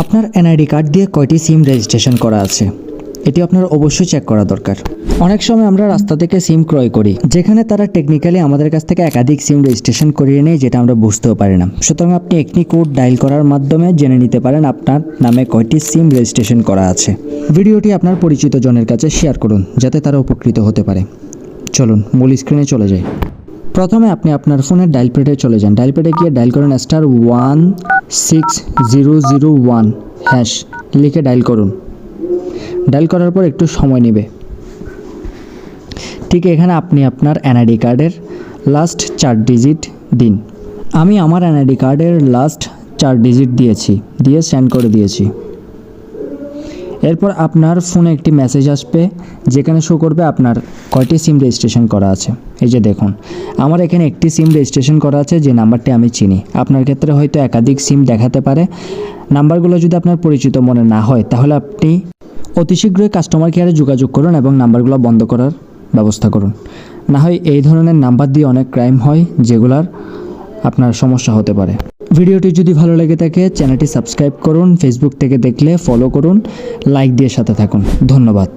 আপনার NID card দিয়ে কয়টি সিম রেজিস্ট্রেশন করা আছে এটি আপনার অবশ্যই চেক করা দরকার। অনেক সময় আমরা রাস্তা থেকে সিম ক্রয় করি, যেখানে তারা টেকনিক্যালি আমাদের কাছ থেকে একাধিক সিম রেজিস্ট্রেশন করিয়ে নেয়, যেটা আমরা বুঝতেও পারি না। সুতরাং আপনি একটি কোড ডায়াল করার মাধ্যমে জেনে নিতে পারেন আপনার নামে কয়টি সিম রেজিস্ট্রেশন করা আছে। ভিডিওটি আপনার পরিচিত জনের কাছে শেয়ার করুন, যাতে তারা উপকৃত হতে পারে। চলুন মূল স্ক্রিনে চলে যাই। প্রথমে আপনি আপনার ফোনের ডায়াল প্যাডে চলে যান। ডায়াল প্যাডে গিয়ে ডায়াল করেন *16001# লিখে ডায়াল করুন। ডায়াল করার পর একটু সময় নেবে। ঠিক এখানে আপনি আপনার এনআইডি কার্ডের লাস্ট 4 ডিজিট দিন। আমি আমার এনআইডি কার্ডের লাস্ট 4 ডিজিট দিয়ে সেন্ড করে দিয়েছি। এরপর আপনার ফোনে একটি মেসেজ আসবে, যেখানে শো করবে আপনার কয়টি সিম রেজিস্ট্রেশন করা আছে। এই যে দেখুন, আমার এখানে একটি সিম রেজিস্ট্রেশন করা আছে, যে নাম্বারটি আমি চিনি। আপনার ক্ষেত্রে হয়তো একাধিক সিম দেখাতে পারে। নাম্বারগুলো যদি আপনার পরিচিত মনে না হয়, তাহলে আপনি অতি শীঘ্রই কাস্টমার কেয়ারে যোগাযোগ করুন এবং নাম্বারগুলো বন্ধ করার ব্যবস্থা করুন। না হয় এই ধরনের নাম্বার দিয়ে অনেক ক্রাইম হয়, যেগুলার আপনার সমস্যা হতে পারে। ভিডিওটি যদি ভালো লেগে থাকে চ্যানেলটি সাবস্ক্রাইব করুন, ফেসবুক থেকে দেখলে ফলো করুন, লাইক দিয়ে সাথে থাকুন। ধন্যবাদ।